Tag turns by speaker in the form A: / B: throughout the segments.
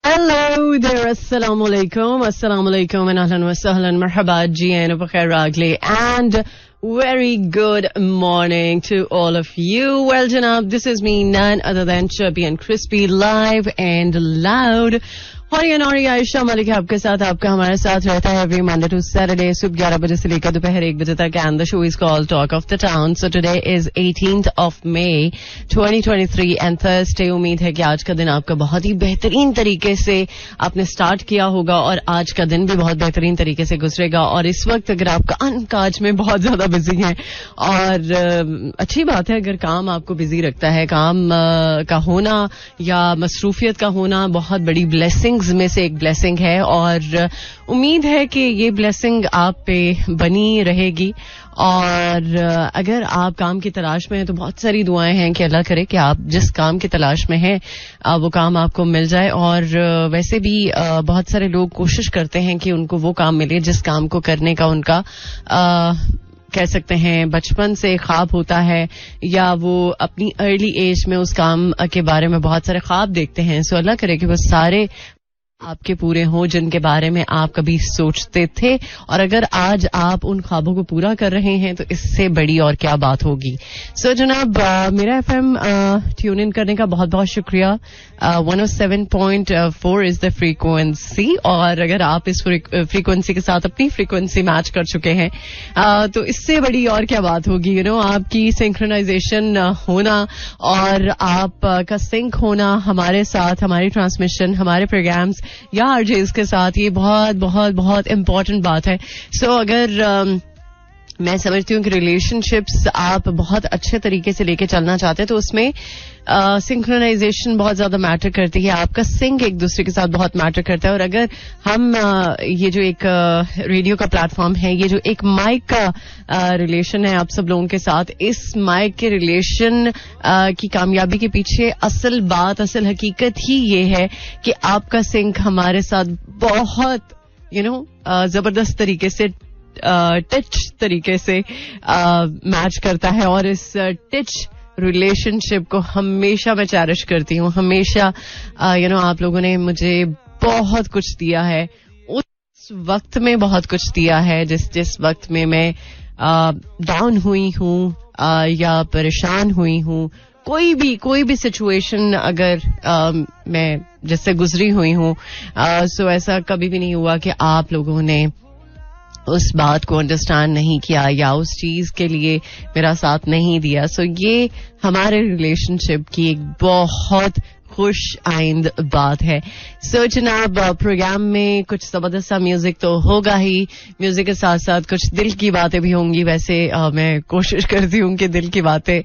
A: Hello there, assalamu alaikum, and ahlan wa sahlan, marhaba, ji ainu bakhair agli, and very good morning to all of you. Well, Janab, this is me, none other than Chubby and Crispy, live and loud. और आयशा मलिक आपके साथ, आपका हमारे साथ रहता है every Monday to Saturday सुबह 11 बजे से लेकर दोपहर 1 बजे तक. And the show is called talk of the town. So today is 18th of May 2023 and Thursday. उम्मीद है कि आज का दिन आपका बहुत ही बेहतरीन तरीके से आपने स्टार्ट किया होगा और आज का दिन भी बहुत बेहतरीन तरीके से गुजरेगा. और इस वक्त अगर आप काम काज में बहुत ज्यादा बिजी हैं, और अच्छी बात है अगर काम आपको बिजी रखता है, काम का होना या मसरूफियत का होना बहुत बड़ी ब्लेसिंग में से एक ब्लेसिंग है. और उम्मीद है कि ये ब्लेसिंग आप पे बनी रहेगी. और अगर आप काम की तलाश में हैं तो बहुत सारी दुआएं हैं कि अल्लाह करे कि आप जिस काम की तलाश में हैं वो काम आपको मिल जाए. और वैसे भी बहुत सारे लोग कोशिश करते हैं कि उनको वो काम मिले जिस काम को करने का उनका कह सकते हैं बचपन से ख्वाब होता है, या वो अपनी अर्ली एज में उस काम के बारे में बहुत सारे ख्वाब देखते हैं. सो अल्लाह करे कि वो सारे आपके पूरे हों जिनके बारे में आप कभी सोचते थे. और अगर आज आप उन ख्वाबों को पूरा कर रहे हैं तो इससे बड़ी और क्या बात होगी. सो जनाब, मेरा एफएम ट्यून इन करने का बहुत बहुत शुक्रिया. 107.4 इज द फ्रीक्वेंसी. और अगर आप इस फ्रीक्वेंसी के साथ अपनी फ्रीक्वेंसी मैच कर चुके हैं तो इससे बड़ी और क्या बात होगी. आपकी सिंक्रोनाइजेशन होना और आपका सिंक होना हमारे साथ, हमारी ट्रांसमिशन, हमारे प्रोग्राम्स या आरजेस के साथ, ये बहुत बहुत बहुत इम्पोर्टेंट बात है. सो अगर मैं समझती हूँ कि रिलेशनशिप्स आप बहुत अच्छे तरीके से लेके चलना चाहते हैं तो उसमें सिंक्रोनाइजेशन बहुत ज्यादा मैटर करती है. आपका सिंक एक दूसरे के साथ बहुत मैटर करता है. और अगर हम ये जो एक रेडियो का प्लेटफॉर्म है, ये जो एक माइक का रिलेशन है आप सब लोगों के साथ, इस माइक के रिलेशन की कामयाबी के पीछे असल बात, असल हकीकत ही ये है कि आपका सिंक हमारे साथ बहुत जबरदस्त तरीके से टच तरीके से मैच करता है. और इस टच रिलेशनशिप को हमेशा मैं चेरिश करती हूँ. हमेशा आप लोगों ने मुझे बहुत कुछ दिया है, उस वक्त में बहुत कुछ दिया है जिस वक्त में मैं डाउन हुई हूँ या परेशान हुई हूँ. कोई भी सिचुएशन अगर मैं जिससे गुजरी हुई हूँ, सो ऐसा कभी भी नहीं हुआ कि आप लोगों ने उस बात को अंडरस्टैंड नहीं किया या उस चीज के लिए मेरा साथ नहीं दिया. सो ये हमारे रिलेशनशिप की एक बहुत खुश आइंद बात है. सो जनाब, प्रोग्राम में कुछ जबरदस्त सा म्यूजिक तो होगा ही, म्यूजिक के साथ साथ कुछ दिल की बातें भी होंगी. वैसे मैं कोशिश करती हूँ कि दिल की बातें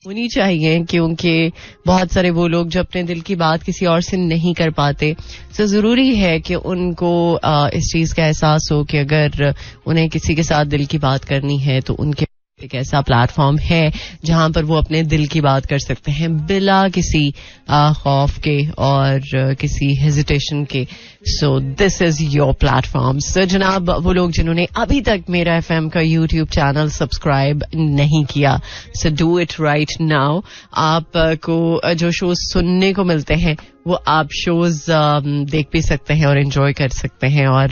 A: होनी चाहिए, क्योंकि बहुत सारे वो लोग जो अपने दिल की बात किसी और से नहीं कर पाते, तो जरूरी है कि उनको इस चीज का एहसास हो कि अगर उन्हें किसी के साथ दिल की बात करनी है तो उनके एक ऐसा प्लेटफॉर्म है जहां पर वो अपने दिल की बात कर सकते हैं बिला किसी खौफ के और किसी हेजिटेशन के. So this is your platform. So जनाब, वो लोग जिन्होंने अभी तक मेरा एफएम का यूट्यूब चैनल सब्सक्राइब नहीं किया, so do it right now. आपको जो शोज सुनने को मिलते हैं वो आप शोज देख भी सकते हैं और एंजॉय कर सकते हैं, और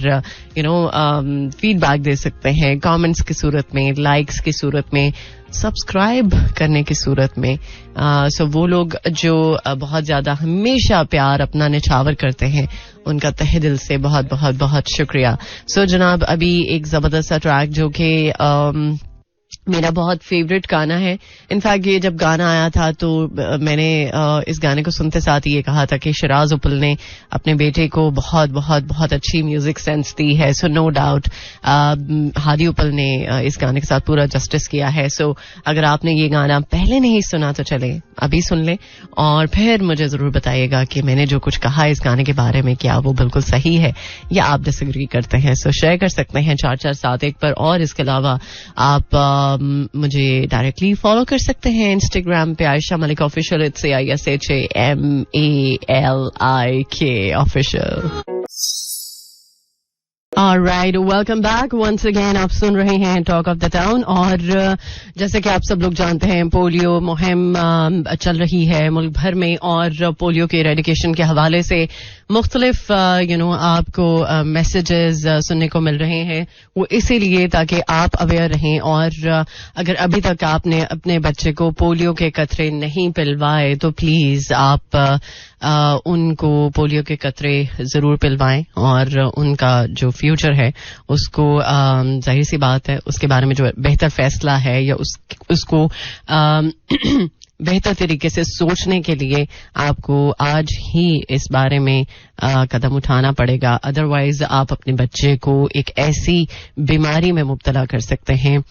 A: फीडबैक दे सकते हैं कमेंट्स की सूरत में, लाइक्स की सूरत में, सब्सक्राइब करने की सूरत में. सो वो लोग जो बहुत ज्यादा हमेशा प्यार अपना निछावर करते हैं, उनका तहे दिल से बहुत बहुत बहुत शुक्रिया. सो जनाब, अभी एक जबरदस्त सा ट्रैक जो कि मेरा बहुत फेवरेट गाना है. इनफैक्ट ये जब गाना आया था तो मैंने इस गाने को सुनते साथ ही ये कहा था कि शिराज उपल ने अपने बेटे को बहुत बहुत बहुत अच्छी म्यूजिक सेंस दी है. सो नो डाउट हादी उपल ने इस गाने के साथ पूरा जस्टिस किया है. सो अगर आपने ये गाना पहले नहीं सुना तो चले अभी सुन ले, और फिर मुझे जरूर बताइएगा कि मैंने जो कुछ कहा इस गाने के बारे में क्या वो बिल्कुल सही है या आप डिसएग्री करते हैं. सो शेयर कर सकते हैं 4471 पर. और इसके अलावा आप मुझे डायरेक्टली फॉलो कर सकते हैं इंस्टाग्राम पे, Ayesha Malik official. It's AISHAMALIK official. Alright, welcome back once again. आप सुन रहे हैं टॉक ऑफ द टाउन और जैसे कि आप सब लोग जानते हैं पोलियो मुहिम चल रही है मुल्क भर में और पोलियो के इरेडिकेशन के हवाले से मुख्तलिफ आपको मैसेजेस सुनने को मिल रहे हैं. वो इसीलिए ताकि आप अवेयर रहें और अगर अभी तक आपने अपने बच्चे को पोलियो के कतरे नहीं पिलवाए तो प्लीज आप उनको पोलियो के कतरे जरूर पिलवाएं और उनका जो फ्यूचर है उसको जाहिर सी बात है उसके बारे में जो बेहतर फैसला है या उसको बेहतर तरीके से सोचने के लिए आपको आज ही इस बारे में कदम उठाना पड़ेगा. अदरवाइज आप अपने बच्चे को एक ऐसी बीमारी में मुब्तला कर सकते हैं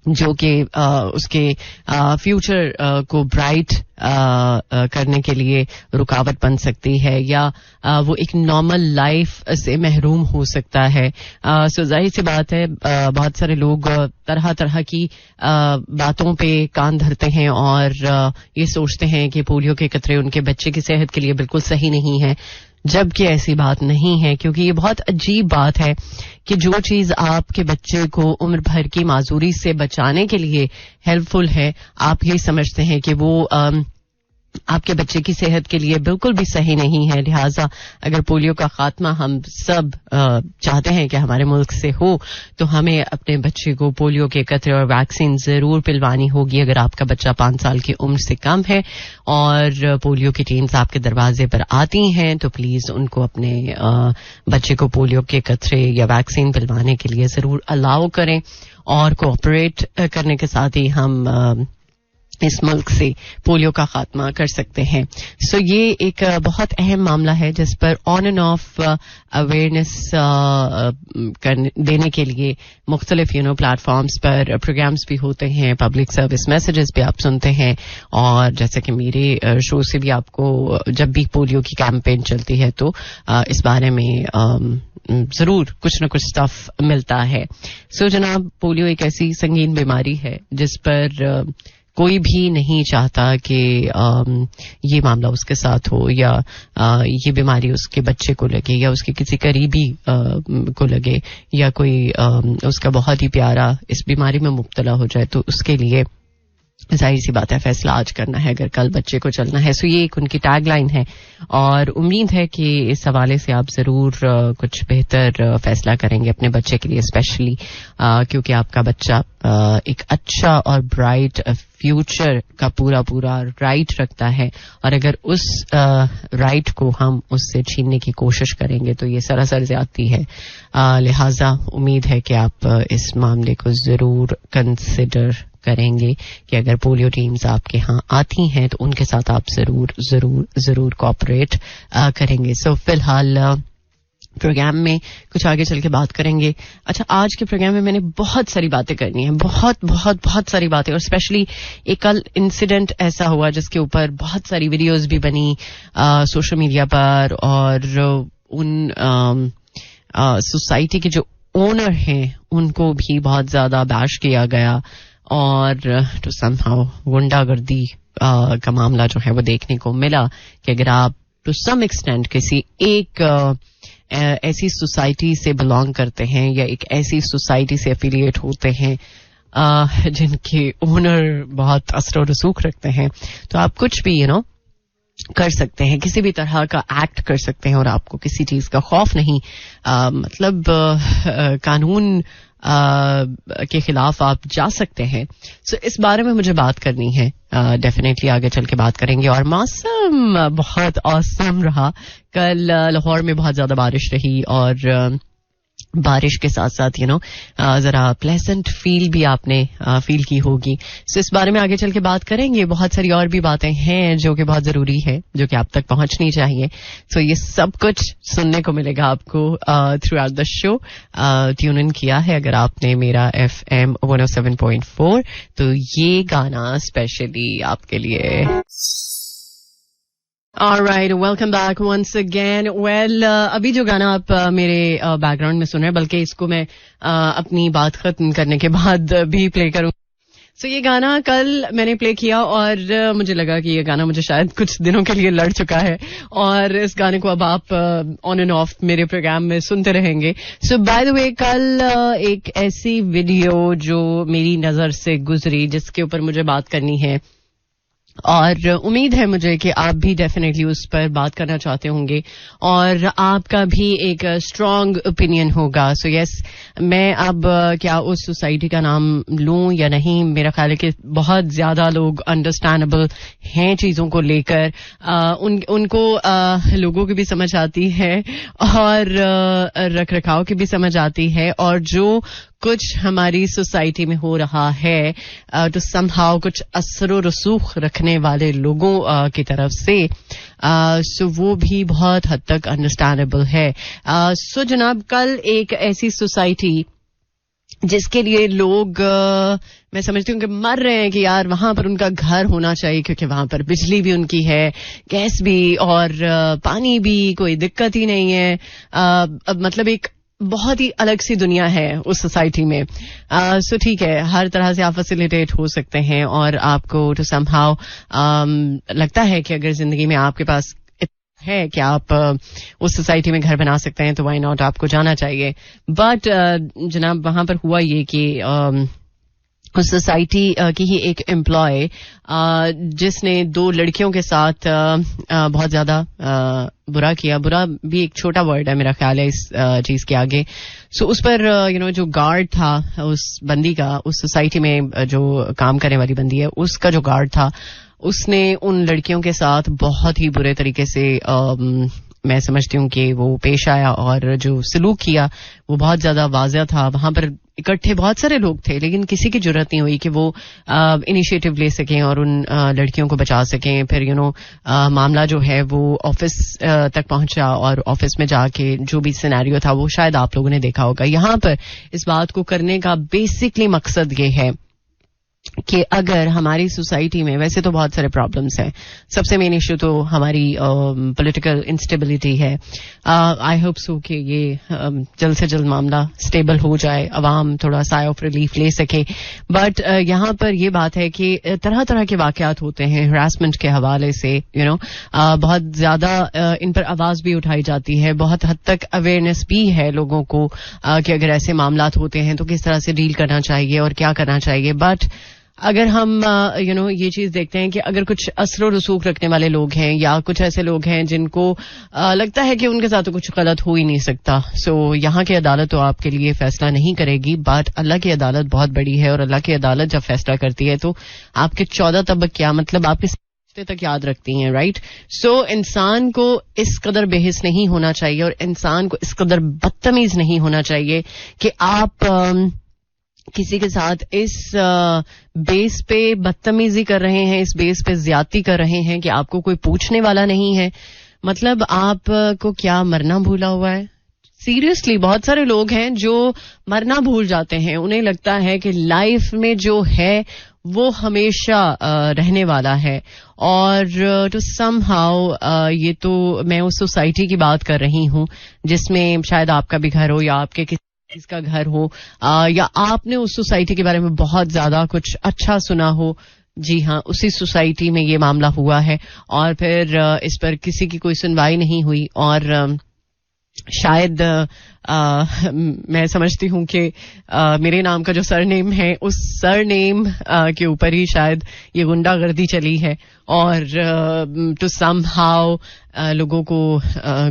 A: जो कि उसके फ्यूचर को ब्राइट करने के लिए रुकावट बन सकती है या वो एक नॉर्मल लाइफ से महरूम हो सकता है. सो जाहिर सी बात है बहुत सारे लोग तरह तरह की बातों पे कान धरते हैं और ये सोचते हैं कि पोलियो के कतरे उनके बच्चे की सेहत के लिए बिल्कुल सही नहीं है, जबकि ऐसी बात नहीं है. क्योंकि ये बहुत अजीब बात है कि जो चीज आपके बच्चे को उम्र भर की माजूरी से बचाने के लिए हेल्पफुल है आप यही समझते हैं कि वो आपके बच्चे की सेहत के लिए बिल्कुल भी सही नहीं है. लिहाजा अगर पोलियो का खात्मा हम सब चाहते हैं कि हमारे मुल्क से हो तो हमें अपने बच्चे को पोलियो के कतरे और वैक्सीन जरूर पिलवानी होगी. अगर आपका बच्चा 5 साल की उम्र से कम है और पोलियो की टीम्स आपके दरवाजे पर आती हैं तो प्लीज उनको अपने बच्चे को पोलियो के कतरे या वैक्सीन पिलवाने के लिए जरूर अलाउ करें और कोऑपरेट करने के साथ ही हम इस मुल्क से पोलियो का खात्मा कर सकते हैं. सो ये एक बहुत अहम मामला है जिस पर ऑन एंड ऑफ अवेयरनेस देने के लिए मुख्तलिफ प्लेटफॉर्म्स पर प्रोग्राम्स भी होते हैं, पब्लिक सर्विस मैसेजेस भी आप सुनते हैं और जैसे कि मेरे शो से भी आपको जब भी पोलियो की कैंपेन चलती है तो इस बारे में जरूर कुछ न कुछ स्टफ मिलता है. सो जनाब, पोलियो एक ऐसी संगीन बीमारी है जिस पर कोई भी नहीं चाहता कि ये मामला उसके साथ हो या ये बीमारी उसके बच्चे को लगे या उसके किसी करीबी को लगे या कोई उसका बहुत ही प्यारा इस बीमारी में मुब्तला हो जाए. तो उसके लिए जाहिर सी बात है फैसला आज करना है अगर कल बच्चे को चलना है. सो ये एक उनकी टैगलाइन है और उम्मीद है कि इस हवाले से आप जरूर कुछ बेहतर फैसला करेंगे अपने बच्चे के लिए, स्पेशली क्योंकि आपका बच्चा एक अच्छा और ब्राइट फ्यूचर का पूरा राइट रखता है और अगर उस राइट को हम उससे छीनने की कोशिश करेंगे तो ये सरासर ज्यादती है. लिहाजा उम्मीद है कि आप इस मामले को जरूर कंसिडर करेंगे कि अगर पोलियो टीम्स आपके यहाँ आती हैं तो उनके साथ आप जरूर कोऑपरेट करेंगे. सो फिलहाल प्रोग्राम में कुछ आगे चल के बात करेंगे. अच्छा, आज के प्रोग्राम में मैंने बहुत सारी बातें करनी है, बहुत सारी बातें, और स्पेशली एक कल इंसिडेंट ऐसा हुआ जिसके ऊपर बहुत सारी वीडियोस भी बनी सोशल मीडिया पर और उन सोसाइटी के जो ओनर हैं उनको भी बहुत ज्यादा बैश किया गया और टू समहाउ गुंडागर्दी का मामला जो है वो देखने को मिला कि अगर आप टू सम एक्सटेंट किसी एक ऐसी सोसाइटी से बिलोंग करते हैं या एक ऐसी सोसाइटी से एफिलिएट होते हैं जिनके ओनर बहुत असर और रसूख रखते हैं तो आप कुछ भी कर सकते हैं, किसी भी तरह का एक्ट कर सकते हैं और आपको किसी चीज का खौफ नहीं. मतलब कानून के खिलाफ आप जा सकते हैं. सो इस बारे में मुझे बात करनी है, डेफिनेटली आगे चल के बात करेंगे. और मौसम बहुत औसम रहा कल. लाहौर में बहुत ज्यादा बारिश रही और बारिश के साथ साथ जरा प्लेजेंट फील भी आपने फील की होगी. सो इस बारे में आगे चल के बात करेंगे. बहुत सारी और भी बातें हैं जो कि बहुत जरूरी है, जो कि आप तक पहुंचनी चाहिए. सो ये सब कुछ सुनने को मिलेगा आपको through out the show. Tune in किया है अगर आपने मेरा FM 107.4 तो ये गाना स्पेशली आपके लिए. Alright, welcome back once again. Well, अभी जो गाना आप मेरे बैकग्राउंड में सुन रहे हैं, बल्कि इसको मैं अपनी बात खत्म करने के बाद भी प्ले करूँ. सो ये गाना कल मैंने प्ले किया और मुझे लगा कि ये गाना मुझे शायद कुछ दिनों के लिए लड़ चुका है और इस गाने को अब आप ऑन एंड ऑफ मेरे प्रोग्राम में सुनते रहेंगे. सो बाय द वे, कल एक ऐसी वीडियो जो मेरी नजर से गुजरी जिसके ऊपर मुझे बात करनी है और उम्मीद है मुझे कि आप भी डेफिनेटली उस पर बात करना चाहते होंगे और आपका भी एक स्ट्रांग ओपिनियन होगा. सो यस, मैं अब क्या उस सोसाइटी का नाम लूं या नहीं, मेरा ख्याल है कि बहुत ज्यादा लोग अंडरस्टैंडेबल हैं चीजों को लेकर. उनको लोगों की भी समझ आती है और रख रखाव की भी समझ आती है और जो कुछ हमारी सोसाइटी में हो रहा है तो समहाउ कुछ असर रसूख रखने वाले लोगों की तरफ से सो वो भी बहुत हद तक अंडरस्टैंडेबल है. सो जनाब, कल एक ऐसी सोसाइटी जिसके लिए लोग मैं समझती हूँ कि मर रहे हैं कि यार वहां पर उनका घर होना चाहिए क्योंकि वहां पर बिजली भी उनकी है, गैस भी और पानी भी, कोई दिक्कत ही नहीं है. मतलब एक बहुत ही अलग सी दुनिया है उस सोसाइटी में. सो ठीक है, हर तरह से आप फैसिलिटेट हो सकते हैं और आपको टू समहाउ लगता है कि अगर जिंदगी में आपके पास है कि आप उस सोसाइटी में घर बना सकते हैं तो व्हाई नॉट, आपको जाना चाहिए. बट जनाब, वहां पर हुआ ये कि उस सोसाइटी की ही एक एम्प्लॉय जिसने 2 लड़कियों के साथ बहुत ज्यादा बुरा किया. बुरा भी एक छोटा वर्ड है मेरा ख्याल है इस चीज के आगे. सो उस पर जो गार्ड था उस बंदी का, उस सोसाइटी में जो काम करने वाली बंदी है उसका जो गार्ड था, उसने उन लड़कियों के साथ बहुत ही बुरे तरीके से मैं समझती हूँ कि वो पेश आया और जो सलूक किया वो बहुत ज्यादा वाज़ेह था. वहां पर इकट्ठे बहुत सारे लोग थे लेकिन किसी की जरूरत नहीं हुई कि वो इनिशिएटिव ले सकें और उन लड़कियों को बचा सकें. फिर मामला जो है वो ऑफिस तक पहुंचा और ऑफिस में जाके जो भी सिनेरियो था वो शायद आप लोगों ने देखा होगा. यहां पर इस बात को करने का बेसिकली मकसद ये है कि अगर हमारी सोसाइटी में, वैसे तो बहुत सारे प्रॉब्लम्स हैं, सबसे मेन इश्यू तो हमारी पॉलिटिकल इंस्टेबिलिटी है. आई होप सो कि ये जल्द से जल्द मामला स्टेबल हो जाए, अवाम थोड़ा साय ऑफ रिलीफ ले सके. बट यहाँ पर ये बात है कि तरह तरह के वाकयात होते हैं हरासमेंट के हवाले से. बहुत ज्यादा इन पर आवाज भी उठाई जाती है, बहुत हद तक अवेयरनेस भी है लोगों को कि अगर ऐसे मामलात होते हैं तो किस तरह से डील करना चाहिए और क्या करना चाहिए. बट अगर हम ये चीज देखते हैं कि अगर कुछ असर रसूख रखने वाले लोग हैं या कुछ ऐसे लोग हैं जिनको लगता है कि उनके साथ तो कुछ गलत हो ही नहीं सकता, सो यहाँ की अदालत तो आपके लिए फैसला नहीं करेगी. बट अल्लाह की अदालत बहुत बड़ी है और अल्लाह की अदालत जब फैसला करती है तो आपके 14 तबक क्या मतलब आपके तक याद रखती हैं, राइट. सो इंसान को इस कदर बेहिस नहीं होना चाहिए और इंसान को इस कदर बदतमीज नहीं होना चाहिए कि आप किसी के साथ इस बेस पे बदतमीजी कर रहे हैं, इस बेस पे ज्यादती कर रहे हैं कि आपको कोई पूछने वाला नहीं है. मतलब आपको क्या मरना भूला हुआ है? सीरियसली बहुत सारे लोग हैं जो मरना भूल जाते हैं. उन्हें लगता है कि लाइफ में जो है वो हमेशा रहने वाला है. और टू समहाउ ये तो मैं उस सोसाइटी की बात कर रही हूं जिसमें शायद आपका भी घर हो या आपके इसका घर हो या आपने उस सोसाइटी के बारे में बहुत ज्यादा कुछ अच्छा सुना हो. जी हाँ, उसी सोसाइटी में ये मामला हुआ है और फिर इस पर किसी की कोई सुनवाई नहीं हुई और शायद मैं समझती हूँ कि मेरे नाम का जो सरनेम है उस सरनेम के ऊपर ही शायद ये गुंडागर्दी चली है और टू समहाउ लोगों को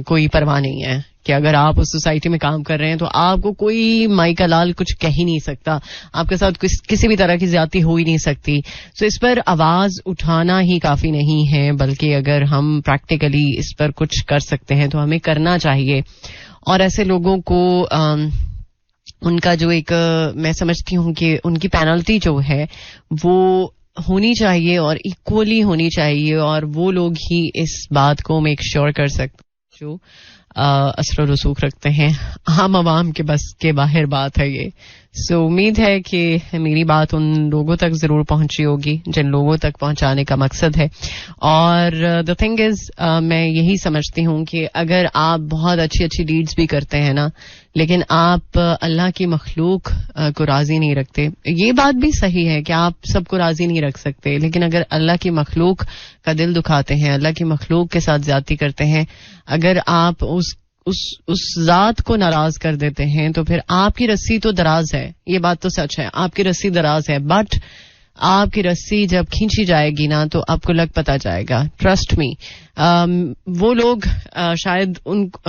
A: कोई परवाह नहीं है कि अगर आप उस सोसाइटी में काम कर रहे हैं तो आपको कोई माई का लाल कुछ कह ही नहीं सकता, आपके साथ किसी भी तरह की ज्यादती हो ही नहीं सकती. सो इस पर आवाज उठाना ही काफी नहीं है, बल्कि अगर हम प्रैक्टिकली इस पर कुछ कर सकते हैं तो हमें करना चाहिए. और ऐसे लोगों को उनका जो एक मैं समझती हूँ कि उनकी पेनल्टी जो है वो होनी चाहिए और इक्वली होनी चाहिए और वो लोग ही इस बात को मेक श्योर कर सकते जो असर रसूख रखते हैं. आम आवाम के बस के बाहर बात है ये. सो उम्मीद है कि मेरी बात उन लोगों तक जरूर पहुंची होगी जिन लोगों तक पहुंचाने का मकसद है. और द थिंग इज, मैं यही समझती हूँ कि अगर आप बहुत अच्छी अच्छी डीड्स भी करते हैं ना, लेकिन आप अल्लाह की मखलूक को राजी नहीं रखते. ये बात भी सही है कि आप सबको राजी नहीं रख सकते, लेकिन अगर अल्लाह की मखलूक का दिल दुखाते हैं, अल्लाह की मखलूक के साथ ज्यादती करते हैं, अगर आप उस जात को नाराज कर देते हैं, तो फिर आपकी रस्सी तो दराज है. ये बात तो सच है, आपकी रस्सी दराज है, बट आपकी रस्सी जब खींची जाएगी ना, तो आपको लग पता जाएगा. Trust me. वो लोग शायद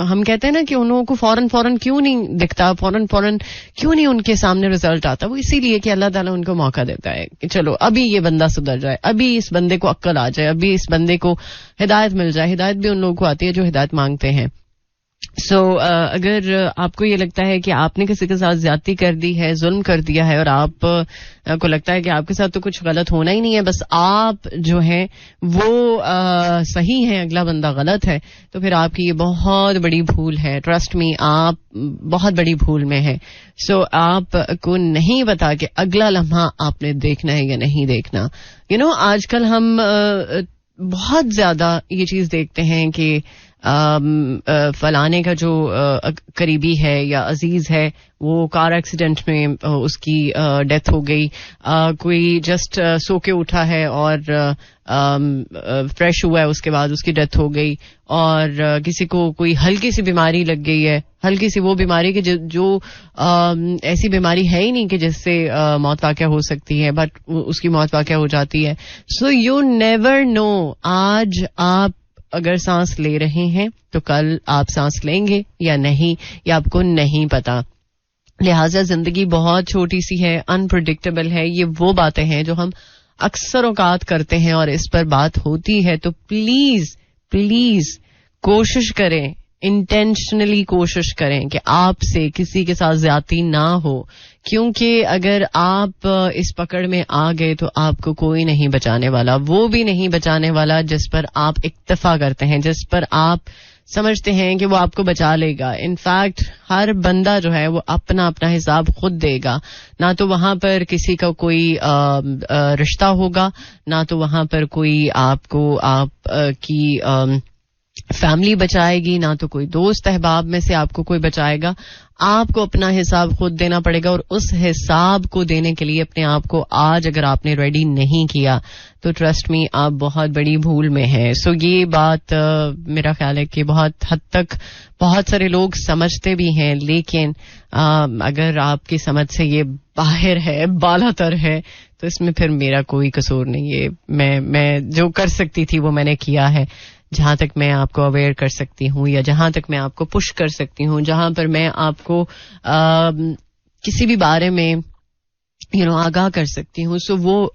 A: हम कहते हैं ना कि उन लोगों को फौरन क्यों नहीं दिखता, फौरन क्यों नहीं उनके सामने रिजल्ट आता. वो इसीलिए कि अल्लाह ताला उनको मौका देता है कि चलो अभी ये बंदा सुधर जाए, अभी इस बंदे को अक्ल आ जाए, अभी इस बंदे को हिदायत मिल जाए. हिदायत भी उन लोगों को आती है जो हिदायत मांगते हैं. सो अगर आपको ये लगता है कि आपने किसी के साथ ज्यादती कर दी है, जुल्म कर दिया है, और आप को लगता है कि आपके साथ तो कुछ गलत होना ही नहीं है, बस आप जो है वो सही हैं, अगला बंदा गलत है, तो फिर आपकी ये बहुत बड़ी भूल है. ट्रस्ट मी, आप बहुत बड़ी भूल में है. सो आपको नहीं पता कि अगला लम्हा आपने देखना है या नहीं देखना. यू नो, आजकल हम बहुत ज्यादा ये चीज देखते हैं कि फलाने का जो करीबी है या अजीज है वो कार एक्सीडेंट में उसकी डेथ हो गई. कोई जस्ट सो के उठा है और फ्रेश हुआ है, उसके बाद उसकी डेथ हो गई. और किसी को कोई हल्की सी बीमारी लग गई है, हल्की सी वो बीमारी की जो ऐसी बीमारी है ही नहीं कि जिससे मौत वाक़या हो सकती है, बट उसकी मौत वाक़या हो जाती है. So you never know. आज आप अगर सांस ले रहे हैं तो कल आप सांस लेंगे या नहीं, ये आपको नहीं पता. लिहाजा जिंदगी बहुत छोटी सी है, अनप्रेडिक्टेबल है. ये वो बातें हैं जो हम अक्सर औकात करते हैं और इस पर बात होती है. तो प्लीज कोशिश करें, इंटेंशनली कोशिश करें कि आपसे किसी के साथ ज्यादती ना हो, क्योंकि अगर आप इस पकड़ में आ गए तो आपको कोई नहीं बचाने वाला. वो भी नहीं बचाने वाला जिस पर आप इक्तफा करते हैं, जिस पर आप समझते हैं कि वो आपको बचा लेगा. इनफैक्ट हर बंदा जो है वो अपना हिसाब खुद देगा. ना तो वहां पर किसी का कोई रिश्ता होगा, ना तो वहां पर कोई आपकी फैमिली बचाएगी, ना तो कोई दोस्त अहबाब में से आपको कोई बचाएगा. आपको अपना हिसाब खुद देना पड़ेगा, और उस हिसाब को देने के लिए अपने आप को आज अगर आपने रेडी नहीं किया तो ट्रस्ट मी, आप बहुत बड़ी भूल में हैं. सो ये बात मेरा ख्याल है कि बहुत हद तक बहुत सारे लोग समझते भी हैं, लेकिन अगर आपकी समझ से ये बाहर है, बालातर है, तो इसमें फिर मेरा कोई कसूर नहीं है. मैं जो कर सकती थी वो मैंने किया है. जहां तक मैं आपको अवेयर कर सकती हूँ, या जहां तक मैं आपको पुश कर सकती हूँ, जहां पर मैं आपको किसी भी बारे में आगाह कर सकती हूँ, सो वो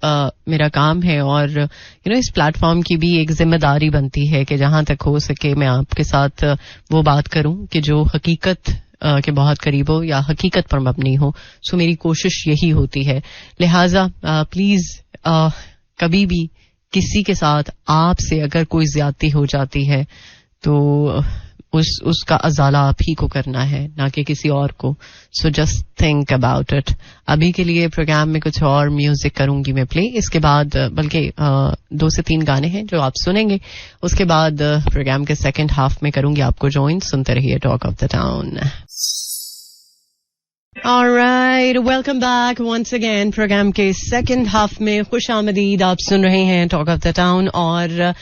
A: मेरा काम है. और इस प्लेटफॉर्म की भी एक जिम्मेदारी बनती है कि जहां तक हो सके मैं आपके साथ वो बात करूं कि जो हकीकत के बहुत करीब हो या हकीकत पर मबनी हो. सो मेरी कोशिश यही होती है. लिहाजा प्लीज कभी भी किसी के साथ आपसे अगर कोई ज्यादती हो जाती है तो उसका अजाला आप ही को करना है, ना कि किसी और को. So just think about it. अभी के लिए प्रोग्राम में कुछ और म्यूजिक करूंगी मैं प्ले. इसके बाद बल्कि 2 से 3 गाने हैं जो आप सुनेंगे. उसके बाद प्रोग्राम के सेकंड हाफ में करूंगी आपको ज्वाइन. सुनते रहिए talk of the town. Alright, welcome back once again. Programme के सेकंड हाफ में खुश आमदीद. आप सुन रहे हैं टॉक ऑफ द टाउन और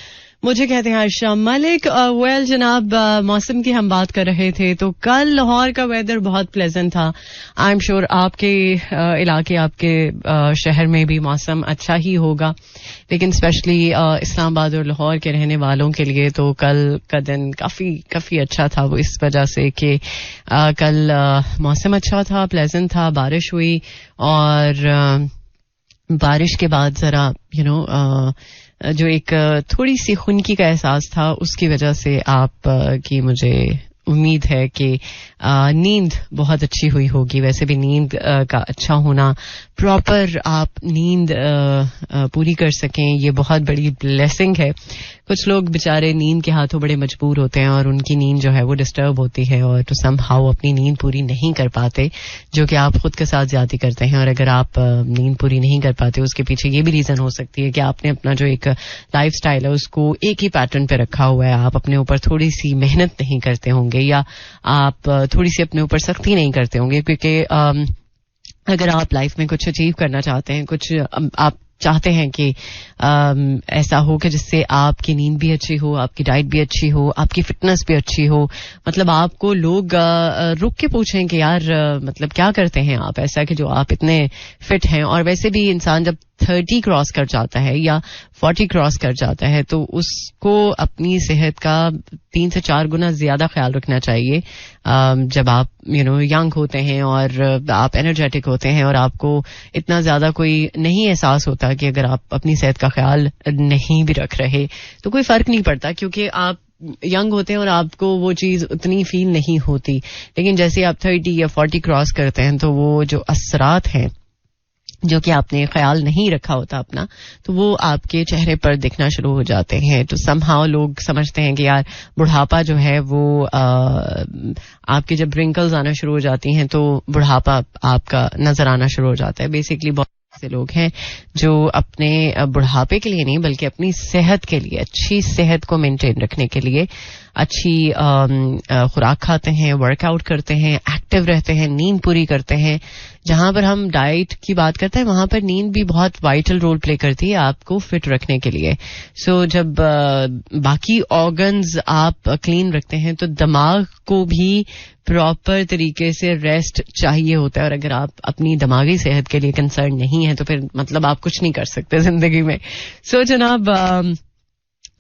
A: मुझे कहते हैं आयशा मलिक. वेल जनाब, मौसम की हम बात कर रहे थे तो कल लाहौर का वेदर बहुत प्लेजेंट था. आई एम श्योर आपके इलाके, आपके शहर में भी मौसम अच्छा ही होगा, लेकिन स्पेशली इस्लामाबाद और लाहौर के रहने वालों के लिए तो कल का दिन काफी अच्छा था. वो इस वजह से कि कल मौसम अच्छा था, प्लेजेंट था, बारिश हुई और बारिश के बाद जरा जो एक थोड़ी सी खुनकी का एहसास था, उसकी वजह से आप की मुझे उम्मीद है कि नींद बहुत अच्छी हुई होगी. वैसे भी नींद का अच्छा होना, प्रॉपर आप नींद पूरी कर सकें, ये बहुत बड़ी ब्लेसिंग है. कुछ लोग बेचारे नींद के हाथों बड़े मजबूर होते हैं और उनकी नींद जो है वो डिस्टर्ब होती है और तो समहाउ अपनी नींद पूरी नहीं कर पाते, जो कि आप खुद के साथ ज्यादती करते हैं. और अगर आप नींद पूरी नहीं कर पाते, उसके पीछे ये भी रीजन हो सकती है कि आपने अपना जो एक लाइफ स्टाइल है उसको एक ही पैटर्न पे रखा हुआ है. आप अपने ऊपर थोड़ी सी मेहनत नहीं करते होंगे या आप थोड़ी सी अपने ऊपर सख्ती नहीं करते होंगे, क्योंकि अगर आप लाइफ में कुछ अचीव करना चाहते हैं, कुछ आप चाहते हैं कि ऐसा हो कि जिससे आपकी नींद भी अच्छी हो, आपकी डाइट भी अच्छी हो, आपकी फिटनेस भी अच्छी हो, मतलब आपको लोग रुक के पूछें कि यार मतलब क्या करते हैं आप ऐसा कि जो आप इतने फिट हैं. और वैसे भी इंसान जब 30 क्रॉस कर जाता है या 40 क्रॉस कर जाता है तो उसको अपनी सेहत का 3 से 4 गुना ज्यादा ख्याल रखना चाहिए जब आप यंग होते हैं और आप एनर्जेटिक होते हैं और आपको इतना ज्यादा कोई नहीं एहसास होता कि अगर आप अपनी सेहत का ख्याल नहीं भी रख रहे तो कोई फर्क नहीं पड़ता, क्योंकि आप यंग होते हैं और आपको वो चीज उतनी फील नहीं होती. लेकिन जैसे आप 30 या 40 क्रॉस करते हैं तो वो जो असरात हैं जो कि आपने ख्याल नहीं रखा होता अपना, तो वो आपके चेहरे पर दिखना शुरू हो जाते हैं. तो समहाउ लोग समझते हैं कि यार बुढ़ापा जो है वो आपके जब रिंकल्स आना शुरू हो जाती हैं तो बुढ़ापा आपका नजर आना शुरू हो जाता है. बेसिकली बहुत से लोग हैं जो अपने बुढ़ापे के लिए नहीं बल्कि अपनी सेहत के लिए, अच्छी सेहत को मेंटेन रखने के लिए अच्छी खुराक खाते हैं, वर्कआउट करते हैं, एक्टिव रहते हैं, नींद पूरी करते हैं. जहां पर हम डाइट की बात करते हैं वहां पर नींद भी बहुत वाइटल रोल प्ले करती है आपको फिट रखने के लिए. सो जब बाकी ऑर्गन्स आप क्लीन रखते हैं तो दिमाग को भी प्रॉपर तरीके से रेस्ट चाहिए होता है. और अगर आप अपनी दिमागी सेहत के लिए कंसर्न नहीं है तो फिर मतलब आप कुछ नहीं कर सकते जिंदगी में. सो जनाब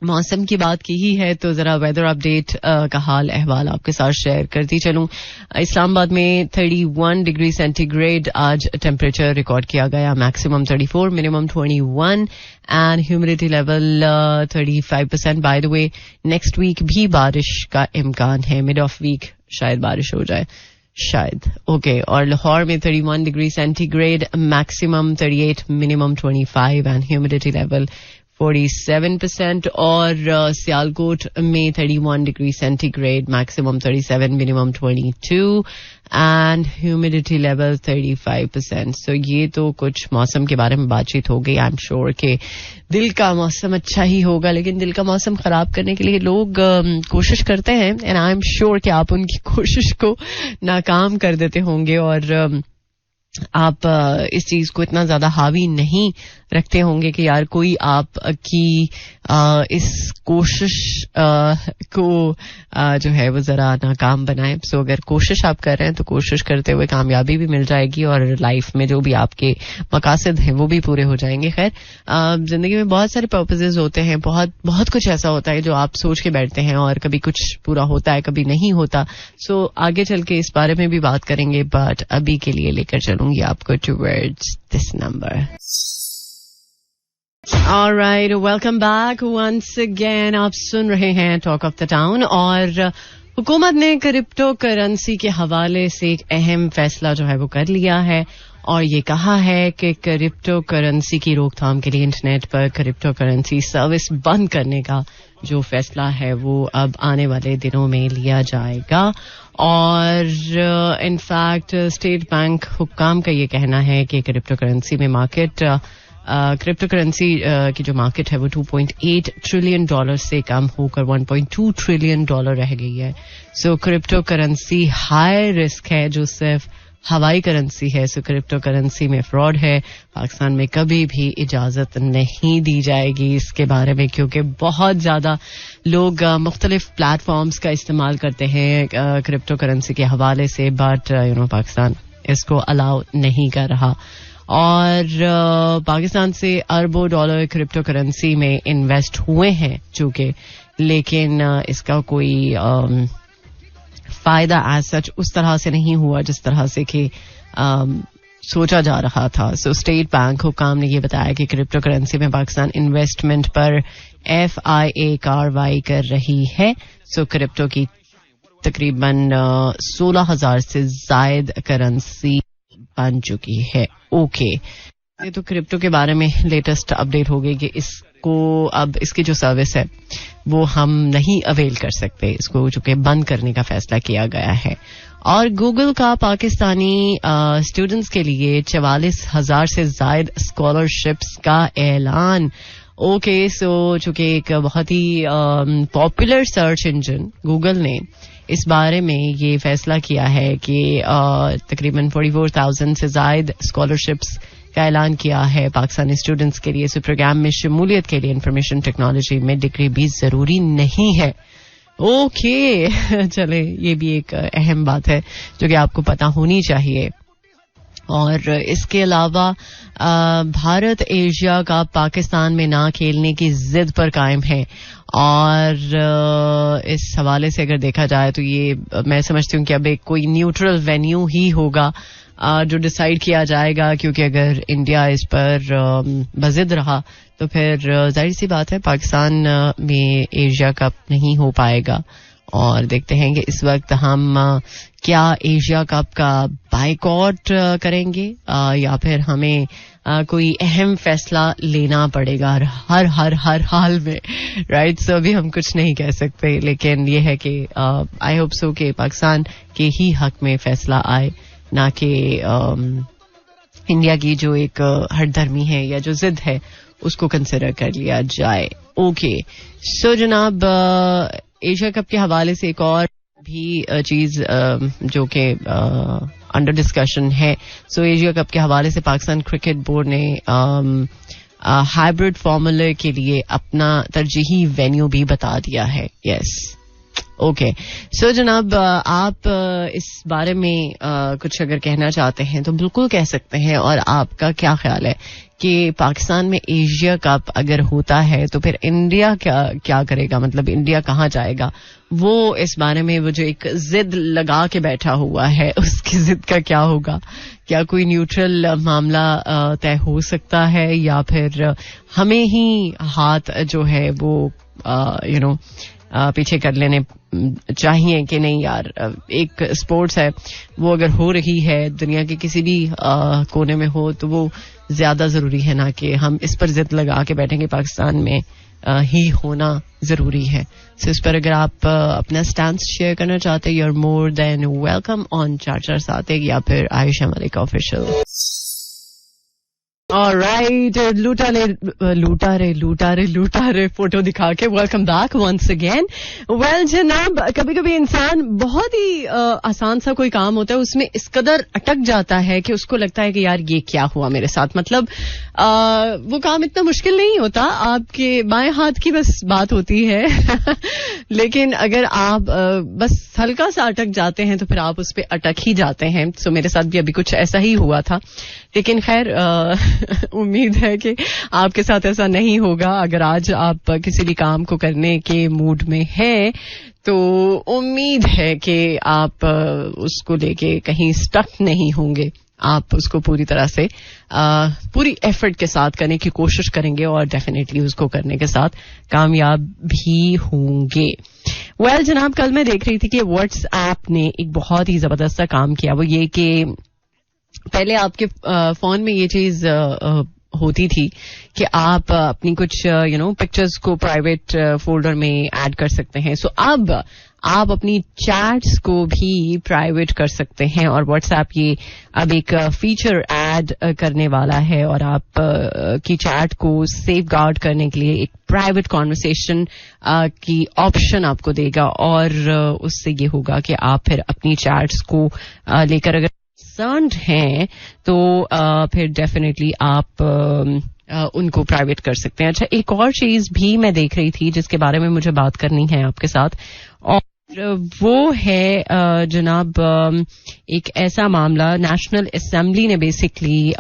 A: मौसम की बात की ही है तो जरा वेदर अपडेट का हाल अहवाल आपके साथ शेयर करती चलूं. इस्लामाबाद में 31 डिग्री सेंटीग्रेड आज टेम्परेचर रिकॉर्ड किया गया, maximum 34, minimum 21 and humidity level 35%. By the way next week भी बारिश का इम्कान है, मिड ऑफ वीक शायद बारिश हो जाए शायद. ओके. और लाहौर में 31 degree centigrade, maximum 38, minimum 25 and humidity level 47%. और सियालकोट में 31 degree centigrade, maximum 37, minimum 22 and humidity level 35%. सो ये तो कुछ मौसम के बारे में बातचीत हो गई. आई एम श्योर कि दिल का मौसम अच्छा ही होगा, लेकिन दिल का मौसम खराब करने के लिए लोग कोशिश करते हैं एंड आई एम श्योर कि आप उनकी कोशिश को नाकाम कर देते होंगे और आप इस चीज को इतना ज्यादा हावी नहीं रखते होंगे कि यार कोई आप की इस कोशिश को जो है वो जरा नाकाम बनाए. सो अगर कोशिश आप कर रहे हैं तो कोशिश करते हुए कामयाबी भी मिल जाएगी और लाइफ में जो भी आपके मकासद हैं वो भी पूरे हो जाएंगे. खैर जिंदगी में बहुत सारे पर्पसेस होते हैं, बहुत बहुत कुछ ऐसा होता है जो आप सोच के बैठते हैं और कभी कुछ पूरा होता है कभी नहीं होता. सो आगे चल के इस बारे में भी बात करेंगे, बट अभी के लिए लेकर चलूंगी आपको towards this number. All right, welcome back once again. आप सुन रहे हैं टॉक ऑफ द टाउन और हुकूमत ने क्रिप्टो करेंसी के हवाले से एक अहम फैसला जो है वो कर लिया है और ये कहा है कि क्रिप्टो करेंसी की रोकथाम के लिए इंटरनेट पर क्रिप्टो करेंसी सर्विस बंद करने का जो फैसला है वो अब आने वाले दिनों में लिया जाएगा. और इनफैक्ट स्टेट बैंक हुक्काम का ये कहना है कि क्रिप्टो करेंसी में मार्केट क्रिप्टो करेंसी की जो मार्केट है वो $2.8 ट्रिलियन से कम होकर $1.2 ट्रिलियन रह गई है. So crypto currency high risk है जो सिर्फ हवाई करेंसी है. सो क्रिप्टो करेंसी में फ्रॉड है. पाकिस्तान में कभी भी इजाजत नहीं दी जाएगी इसके बारे में, क्योंकि बहुत ज्यादा लोग मुख्तलिफ प्लेटफॉर्म्स का इस्तेमाल करते हैं क्रिप्टो करेंसी के हवाले से, बट पाकिस्तान इसको अलाउ नहीं कर रहा. और पाकिस्तान से अरबों डॉलर क्रिप्टो करेंसी में इन्वेस्ट हुए हैं चूंकि, लेकिन इसका कोई फायदा एज सच उस तरह से नहीं हुआ जिस तरह से कि सोचा जा रहा था. सो स्टेट बैंक हुकाम ने यह बताया कि क्रिप्टो करेंसी में पाकिस्तान इन्वेस्टमेंट पर FIA कार्रवाई कर रही है. सो क्रिप्टो की तकरीबन 16,000 से जायद करेंसी बन चुकी है. ओके. ये तो क्रिप्टो के बारे में लेटेस्ट अपडेट हो गई कि इसको अब इसकी जो सर्विस है वो हम नहीं अवेल कर सकते, इसको चूंकि बंद करने का फैसला किया गया है. और गूगल का पाकिस्तानी स्टूडेंट्स के लिए 44,000 से ज्यादा स्कॉलरशिप्स का ऐलान. ओके, सो चूंकि एक बहुत ही पॉपुलर सर्च इंजन गूगल ने इस बारे में ये फैसला किया है कि तकरीबन 44,000 से ज्यादा स्कॉलरशिप्स का ऐलान किया है पाकिस्तानी स्टूडेंट्स के लिए. इस प्रोग्राम में शमूलियत के लिए इंफॉर्मेशन टेक्नोलॉजी में डिग्री भी जरूरी नहीं है. ओके चले, ये भी एक अहम बात है जो कि आपको पता होनी चाहिए. और इसके अलावा भारत एशिया कप पाकिस्तान में ना खेलने की जिद पर कायम है. और इस हवाले से अगर देखा जाए तो ये मैं समझती हूँ कि अब एक कोई न्यूट्रल वेन्यू ही होगा जो डिसाइड किया जाएगा, क्योंकि अगर इंडिया इस पर बजिद रहा तो फिर जाहिर सी बात है पाकिस्तान में एशिया कप नहीं हो पाएगा. और देखते हैं कि इस वक्त हम क्या एशिया कप का बाइकआउट करेंगे या फिर हमें कोई अहम फैसला लेना पड़ेगा हर हाल में, राइट. सो अभी हम कुछ नहीं कह सकते, लेकिन ये है कि आई होप सो कि पाकिस्तान के ही हक में फैसला आए, ना कि इंडिया की जो एक हठधर्मी है या जो जिद है उसको कंसिडर कर लिया जाए. ओके, सो जनाब एशिया कप के हवाले से एक और भी चीज जो कि अंडर डिस्कशन है. सो एशिया कप के हवाले से पाकिस्तान क्रिकेट बोर्ड ने हाइब्रिड फॉर्मूले के लिए अपना तरजीही वेन्यू भी बता दिया है. Yes, okay. सो जनाब आप इस बारे में कुछ अगर कहना चाहते हैं तो बिल्कुल कह सकते हैं. और आपका क्या ख्याल है कि पाकिस्तान में एशिया कप अगर होता है तो फिर इंडिया क्या करेगा, मतलब इंडिया कहाँ जाएगा? वो इस बारे में वो जो एक जिद लगा के बैठा हुआ है उसकी जिद का क्या होगा? क्या कोई न्यूट्रल मामला तय हो सकता है या फिर हमें ही हाथ जो है वो पीछे कर लेने चाहिए कि नहीं यार, एक स्पोर्ट्स है वो अगर हो रही है दुनिया के किसी भी कोने में हो तो वो ज्यादा जरूरी है ना कि हम इस पर जिद लगा के बैठेंगे पाकिस्तान में ही होना जरूरी है. सो इस पर अगर आप अपना स्टैंड शेयर करना चाहते हैं, you are more than welcome on 447 या फिर आयुषा मलिक ऑफिशियल. ऑलराइट, लूटा रे फोटो दिखा के welcome back once again. Well जनाब, कभी कभी इंसान बहुत ही आसान सा कोई काम होता है उसमें इस कदर अटक जाता है कि उसको लगता है कि यार ये क्या हुआ मेरे साथ. मतलब वो काम इतना मुश्किल नहीं होता, आपके बाएं हाथ की बस बात होती है लेकिन अगर आप बस हल्का सा अटक जाते हैं तो फिर आप उस पर अटक ही जाते हैं. सो मेरे साथ भी अभी कुछ ऐसा ही हुआ था, लेकिन खैर उम्मीद है कि आपके साथ ऐसा नहीं होगा. अगर आज आप किसी भी काम को करने के मूड में हैं तो उम्मीद है कि आप उसको लेके कहीं स्टक नहीं होंगे. आप उसको पूरी तरह से पूरी एफर्ट के साथ करने की कोशिश करेंगे और डेफिनेटली उसको करने के साथ कामयाब भी होंगे. वेल जनाब, कल मैं देख रही थी कि व्हाट्सएप ने एक बहुत ही जबरदस्त सा काम किया. वो ये कि पहले आपके फोन में ये चीज होती थी कि आप अपनी कुछ पिक्चर्स को प्राइवेट फोल्डर में ऐड कर सकते हैं. सो अब आप अपनी चैट्स को भी प्राइवेट कर सकते हैं और व्हाट्सएप ये अब एक फीचर ऐड करने वाला है और आप की चैट को सेफ गार्ड करने के लिए एक प्राइवेट कॉन्वर्सेशन की ऑप्शन आपको देगा. और उससे ये होगा कि आप फिर अपनी चैट्स को लेकर अगर कंसर्न्ड हैं तो फिर डेफिनेटली आप उनको प्राइवेट कर सकते हैं. अच्छा, एक और चीज भी मैं देख रही थी जिसके बारे में मुझे बात करनी है आपके साथ, और वो है जनाब एक ऐसा मामला, नेशनल असेंबली ने बेसिकली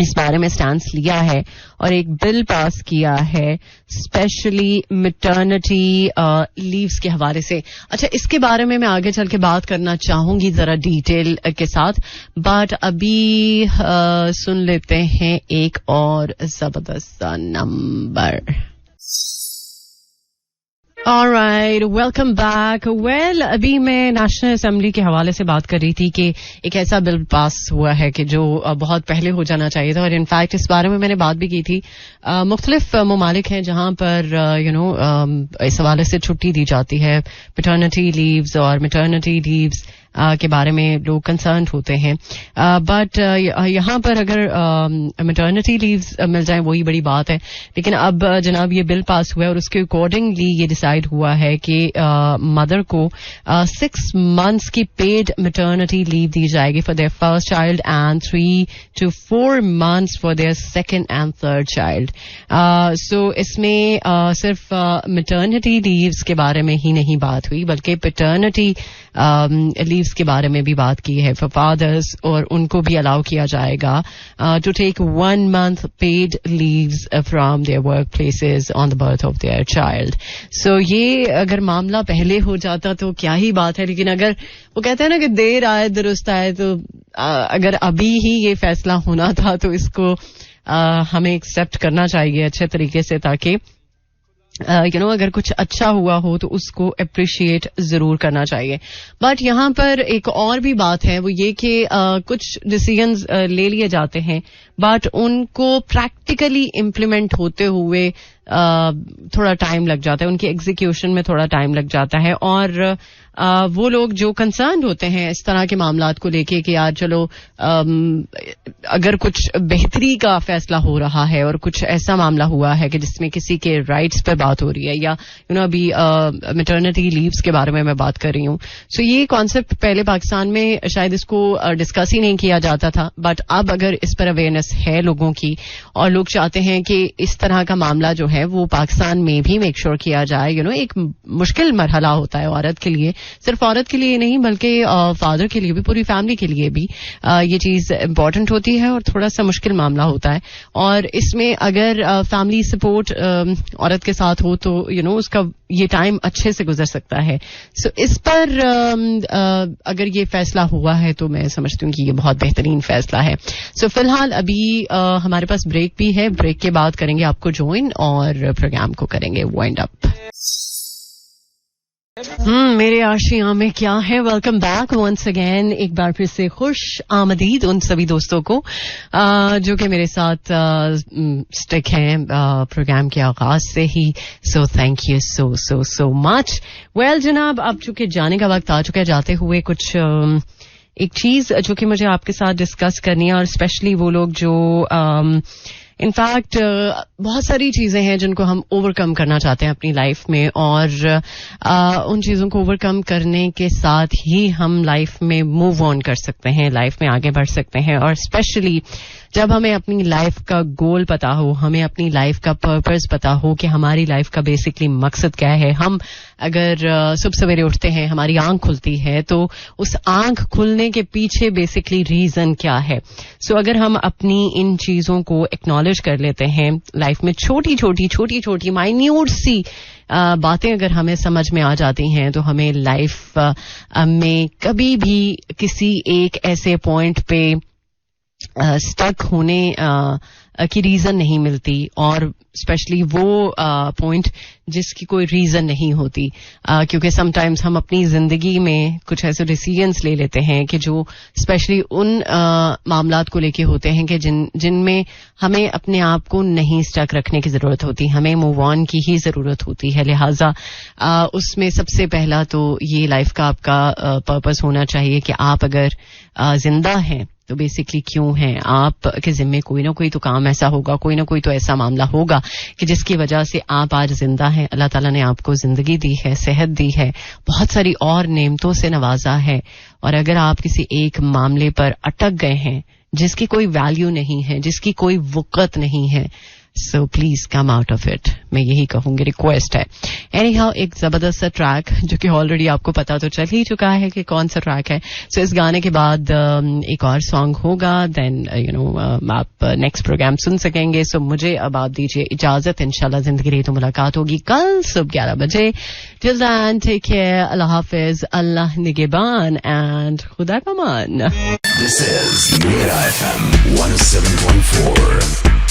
A: इस बारे में स्टैंड लिया है और एक बिल पास किया है स्पेशली मैटरनिटी लीव्स के हवाले से. अच्छा, इसके बारे में मैं आगे चल के बात करना चाहूंगी जरा डिटेल के साथ, बट अभी सुन लेते हैं एक और जबरदस्त number. Alright, welcome back. Well, अभी मैं नेशनल असेंबली के हवाले से बात कर रही थी कि एक ऐसा बिल पास हुआ है कि जो बहुत पहले हो जाना चाहिए था, और इनफैक्ट इस बारे में मैंने बात भी की थी। मुख्तलिफ ममालिक हैं जहां पर इस हवाले से छुट्टी दी जाती है, पैटर्निटी लीव्स और मैटरनिटी लीव्स के बारे में लोग कंसर्न होते हैं। बट यहाँ पर अगर मैटरनिटी लीव्स मिल जाए वही बड़ी बात है। लेकिन अब जनाब ये बिल पास हुआ है और उसके अकॉर्डिंगली ये डिसाइड हुआ है कि मदर को 6 months की पेड मैटरनिटी लीव दी जाएगी for their first child and 3 to 4 months for their second and third child. So इसमें सिर्फ मैटरनिटी लीव्स के बारे में ही नहीं बात हुई, बल्कि पैटर्निटी लीव्स के बारे में भी बात की है फॉर फादर्स, और उनको भी अलाउ किया जाएगा to take 1 month paid leaves from their work places on the birth of their child. So ये अगर मामला पहले हो जाता तो क्या ही बात है, लेकिन अगर वो कहते हैं ना कि देर आए दुरुस्त आए, तो अगर अभी ही ये फैसला होना था तो इसको हमें एक्सेप्ट करना चाहिए अच्छे तरीके से, ताकि अगर कुछ अच्छा हुआ हो तो उसको अप्रिशिएट जरूर करना चाहिए। बट यहाँ पर एक और भी बात है, वो ये कि कुछ डिसीजंस ले लिए जाते हैं बट उनको प्रैक्टिकली इम्प्लीमेंट होते हुए थोड़ा टाइम लग जाता है, उनकी एग्जीक्यूशन में थोड़ा टाइम लग जाता है। और वो लोग जो कंसर्न होते हैं इस तरह के मामलात को लेके कि यार चलो अगर कुछ बेहतरी का फैसला हो रहा है और कुछ ऐसा मामला हुआ है कि जिसमें किसी के राइट्स पे बात हो रही है, या अभी मैटरनिटी लीव्स के बारे में मैं बात कर रही हूँ। सो ये कॉन्सेप्ट पहले पाकिस्तान में शायद इसको डिस्कस ही नहीं किया जाता था, बट अब अगर इस पर अवेयरनेस है लोगों की और लोग चाहते हैं कि इस तरह का मामला जो है वो पाकिस्तान में भी मेक श्योर किया जाए। एक मुश्किल मरहला होता है औरत के लिए, सिर्फ औरत के लिए नहीं बल्कि फादर के लिए भी, पूरी फैमिली के लिए भी ये चीज इम्पोर्टेंट होती है और थोड़ा सा मुश्किल मामला होता है। और इसमें अगर फैमिली सपोर्ट औरत के साथ हो तो उसका ये टाइम अच्छे से गुजर सकता है। सो इस पर अगर ये फैसला हुआ है तो मैं समझती हूँ कि ये बहुत बेहतरीन फैसला है। सो फिलहाल अभी हमारे पास ब्रेक भी है, ब्रेक के बाद करेंगे आपको ज्वाइन और प्रोग्राम को करेंगे वाइंड अप। मेरे आशियां में क्या है। वेलकम बैक वंस अगेन, एक बार फिर से खुश आमदीद उन सभी दोस्तों को जो कि मेरे साथ स्टिक हैं प्रोग्राम के आगाज से ही। So thank you so so so much. Well जनाब, अब चूंकि जाने का वक्त आ चुका है, जाते हुए कुछ एक चीज जो कि मुझे आपके साथ डिस्कस करनी है, और स्पेशली वो लोग जो इनफैक्ट बहुत सारी चीजें हैं जिनको हम ओवरकम करना चाहते हैं अपनी लाइफ में, और उन चीजों को ओवरकम करने के साथ ही हम लाइफ में मूव ऑन कर सकते हैं, लाइफ में आगे बढ़ सकते हैं। और स्पेशली जब हमें अपनी लाइफ का गोल पता हो, हमें अपनी लाइफ का पर्पस पता हो कि हमारी लाइफ का बेसिकली मकसद क्या है। हम अगर सुबह सवेरे उठते हैं, हमारी आंख खुलती है, तो उस आंख खुलने के पीछे बेसिकली रीजन क्या है। सो अगर हम अपनी इन चीजों को एक्नॉलेज कर लेते हैं लाइफ में, छोटी छोटी माइन्यूट सी बातें अगर हमें समझ में आ जाती हैं, तो हमें लाइफ में कभी भी किसी एक ऐसे पॉइंट पे स्टक होने की रीजन नहीं मिलती, और स्पेशली वो पॉइंट जिसकी कोई रीजन नहीं होती, क्योंकि समटाइम्स हम अपनी जिंदगी में कुछ ऐसे डिसीजंस ले लेते हैं कि जो स्पेशली उन मामलात को लेके होते हैं कि जिनमें हमें अपने आप को नहीं स्टक रखने की जरूरत होती, हमें मूव ऑन की ही जरूरत होती है। लिहाजा उसमें सबसे पहला तो ये लाइफ का आपका पर्पस होना चाहिए कि आप अगर जिंदा हैं तो बेसिकली क्यों हैं। आप के जिम्मे कोई ना कोई तो काम ऐसा होगा, कोई ना कोई तो ऐसा मामला होगा कि जिसकी वजह से आप आज जिंदा हैं। अल्लाह ताला ने आपको जिंदगी दी है, सेहत दी है, बहुत सारी और नेमतों से नवाजा है, और अगर आप किसी एक मामले पर अटक गए हैं जिसकी कोई वैल्यू नहीं है, जिसकी कोई वक़्त नहीं है, so please come out of it, मैं यही कहूंगी, रिक्वेस्ट है। एनीहाउ, एक जबरदस्त सा ट्रैक जो कि ऑलरेडी आपको पता तो चल ही चुका है कि कौन सा ट्रैक है। सो इस गाने के बाद एक और सॉन्ग होगा, देन आप नेक्स्ट प्रोग्राम सुन सकेंगे। सो मुझे अब आप दीजिए इजाजत, इंशाल्लाह जिंदगी रही तो मुलाकात होगी कल सुबह 11 बजे। Till then take care, Allah हाफिज, अल्लाह निगहबान एंड खुदा का मान।
B: This is Mira FM 107.4.